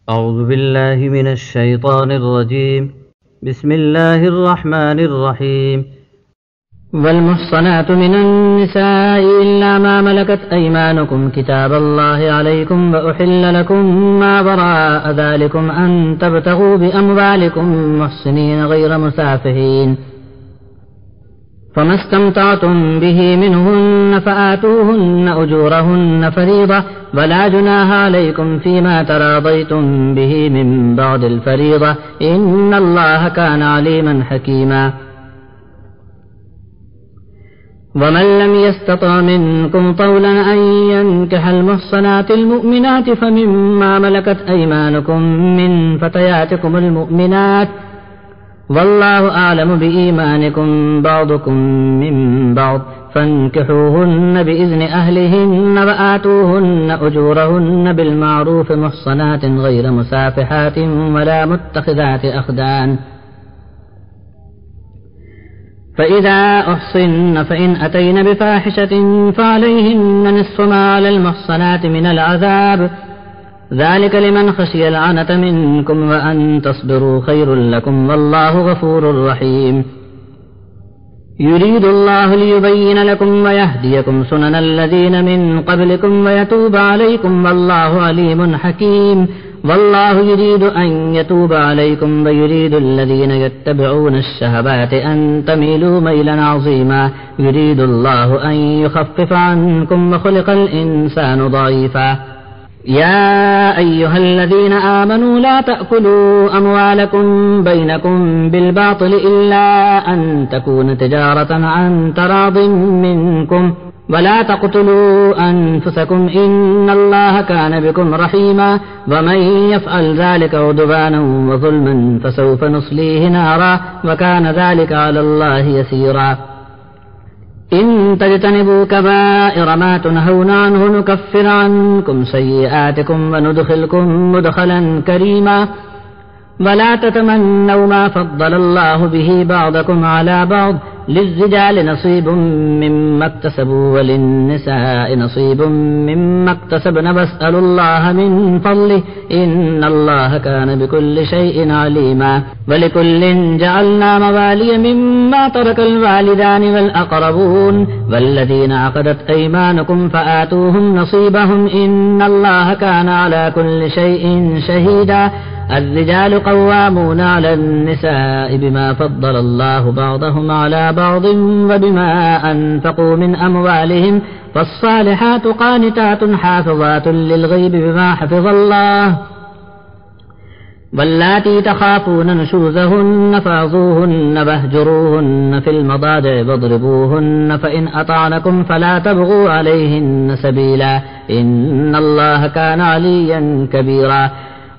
أعوذ بالله من الشيطان الرجيم. بسم الله الرحمن الرحيم. والمحصنات من النساء إلا ما ملكت أيمانكم كتاب الله عليكم وأحل لكم ما وراء ذلكم أن تبتغوا بأموالكم محصنين غير مسافحين، فما استمتعتم به منهن فآتوهن أجورهن فريضة، ولا جناح عليكم فيما تراضيتم به من بعد الفريضة، إن الله كان عليما حكيما. ومن لم يستطع منكم طولا أن ينكح المحصنات المؤمنات فمما ملكت أيمانكم من فتياتكم المؤمنات، والله أعلم بإيمانكم بعضكم من بعض، فانكحوهن بإذن أهلهن وآتوهن أجورهن بالمعروف محصنات غير مسافحات ولا متخذات أخدان. فإذا أحصن فإن أتين بفاحشة فعليهن نصف ما على المحصنات من العذاب، ذلك لمن خشي العنة منكم وأن تصبروا خير لكم والله غفور رحيم. يريد الله ليبين لكم ويهديكم سنن الذين من قبلكم ويتوب عليكم والله عليم حكيم. والله يريد أن يتوب عليكم ويريد الذين يتبعون الشهوات أن تميلوا ميلا عظيما. يريد الله أن يخفف عنكم وخلق الإنسان ضعيفا. يا أيها الذين آمنوا لا تأكلوا أموالكم بينكم بالباطل إلا أن تكون تجارة عن تراض منكم، ولا تقتلوا أنفسكم إن الله كان بكم رحيما. ومن يفعل ذلك عدوانا وظلما فسوف نصليه نارا وكان ذلك على الله يسيرا. إن تجتنبوا كبائر ما تنهون عنه نكفر عنكم سيئاتكم وندخلكم مدخلا كريما. ولا تتمنوا ما فضل الله به بعضكم على بعض، للرجال نصيب مما اكتسبوا وللنساء نصيب مما اكتسبن واسألوا الله من فضله إن الله كان بكل شيء عليما. ولكل جعلنا موالي مما ترك الوالدان والأقربون والذين عقدت أيمانكم فآتوهم نصيبهم إن الله كان على كل شيء شهيدا. الرجال قوامون على النساء بما فضل الله بعضهم على بعض وبما أنفقوا من أموالهم، فالصالحات قانتات حافظات للغيب بما حفظ الله. واللاتي تخافون نشوزهن فعظوهن واهجروهن في المضاجع واضربوهن، فإن أطعنكم فلا تبغوا عليهن سبيلا إن الله كان عليا كبيرا.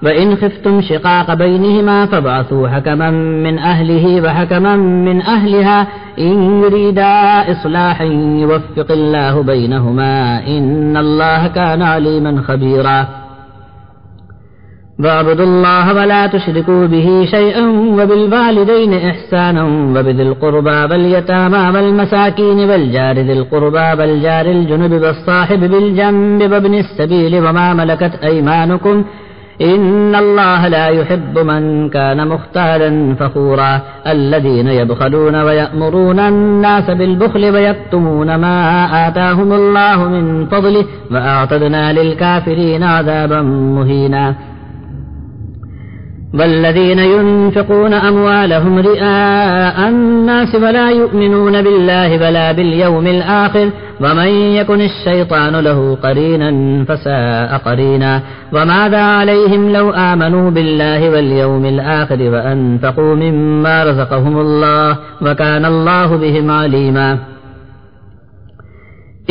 وإن خفتم شقاق بينهما فابعثوا حكما من أهله وحكما من أهلها إن يريدا إصلاحا يوفق الله بينهما إن الله كان عليما خبيرا. واعبدوا الله ولا تشركوا به شيئا وبالوالدين إحسانا وبذي القربى واليتامى والمساكين والجار ذي القربى والجار الجنب والصاحب بالجنب وابن السبيل وما ملكت أيمانكم إن الله لا يحب من كان مختالا فخورا. الذين يبخلون ويأمرون الناس بالبخل ويكتمون ما آتاهم الله من فضله وأعتدنا للكافرين عذابا مهينا. والذين ينفقون أموالهم رئاء الناس ولا يؤمنون بالله ولا باليوم الآخر ومن يكن الشيطان له قرينا فساء قرينا. وماذا عليهم لو آمنوا بالله واليوم الآخر وأنفقوا مما رزقهم الله وكان الله بهم عليما.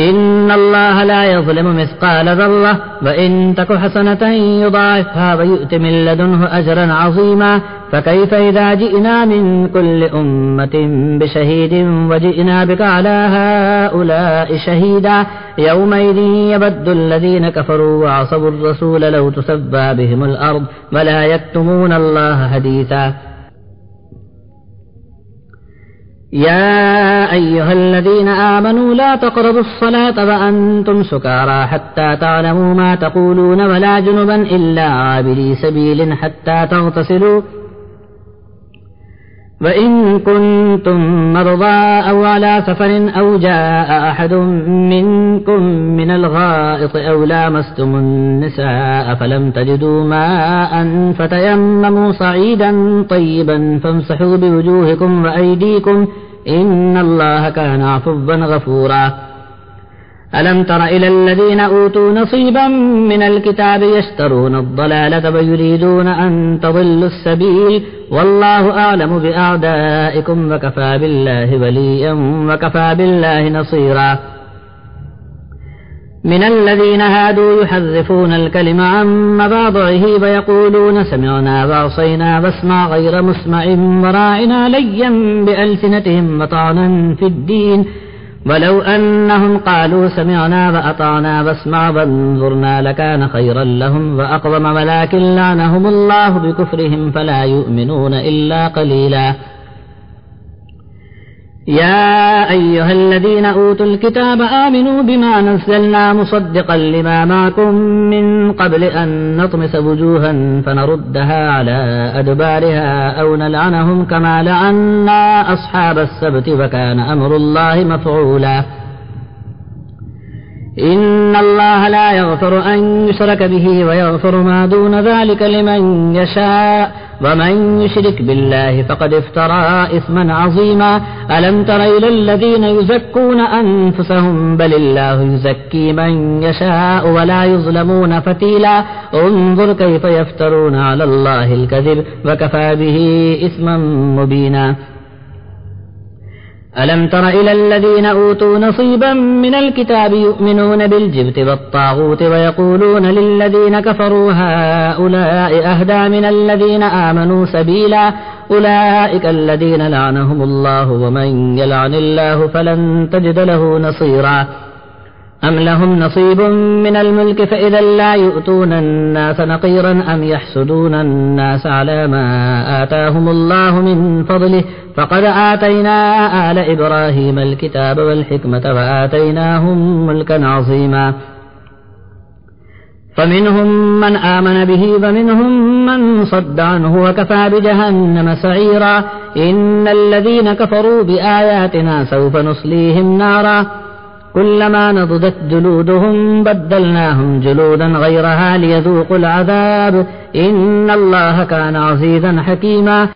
إن الله لا يظلم مثقال ذرة وإن تك حسنة يضاعفها ويؤت من لدنه أجرا عظيما. فكيف إذا جئنا من كل أمة بشهيد وجئنا بك على هؤلاء شهيدا. يومئذ يبد الذين كفروا وعصوا الرسول لو تسوى بهم الأرض ولا يكتمون الله حديثا. يا أيها الذين آمنوا لا تقربوا الصلاة وأنتم سكارى حتى تعلموا ما تقولون ولا جنبا إلا عابري سبيل حتى تغتسلوا وإن كنتم مرضى أو على سفر أو جاء أحد منكم من الغائط أو لامستم النساء فلم تجدوا ماء فتيمموا صعيدا طيبا فامسحوا بوجوهكم وأيديكم إن الله كان عفوا غفورا ألم تر إلى الذين أوتوا نصيبا من الكتاب يشترون الضلالة ويريدون أن تضلوا السبيل والله أعلم بأعدائكم وكفى بالله وليا وكفى بالله نصيرا من الذين هادوا يحرفون الكلم عن مواضعه ويقولون سمعنا وعصينا واسمع غير مسمع وراعنا ليا بألسنتهم وطعنا في الدين ولو أنهم قالوا سمعنا وأطعنا واسمع وانظرنا لكان خيرا لهم وأقوم ولكن لعنهم الله بكفرهم فلا يؤمنون إلا قليلا يا أيها الذين أوتوا الكتاب آمنوا بما نزلنا مصدقا لما معكم من قبل أن نطمس وجوها فنردها على أدبارها أو نلعنهم كما لعنا أصحاب السبت وكان أمر الله مفعولا إن الله لا يغفر أن يشرك به ويغفر ما دون ذلك لمن يشاء ومن يشرك بالله فقد افترى إثما عظيما ألم تر إلى الذين يزكون أنفسهم بل الله يزكي من يشاء ولا يظلمون فتيلا انظر كيف يفترون على الله الكذب وكفى به إثما مبينا ألم تر إلى الذين أوتوا نصيبا من الكتاب يؤمنون بالجبت والطاغوت ويقولون للذين كفروا هؤلاء أهدى من الذين آمنوا سبيلا أولئك الذين لعنهم الله ومن يلعن الله فلن تجد له نصيرا أم لهم نصيب من الملك فإذا لا يؤتون الناس نقيرا أم يحسدون الناس على ما آتاهم الله من فضله فقد آتينا آل إبراهيم الكتاب والحكمة وآتيناهم ملكا عظيما فمنهم من آمن به ومنهم من صد عنه وكفى بجهنم سعيرا إن الذين كفروا بآياتنا سوف نصليهم نارا كلما نضجت جلودهم بدلناهم جلودا غيرها ليذوقوا العذاب إن الله كان عزيزا حكيما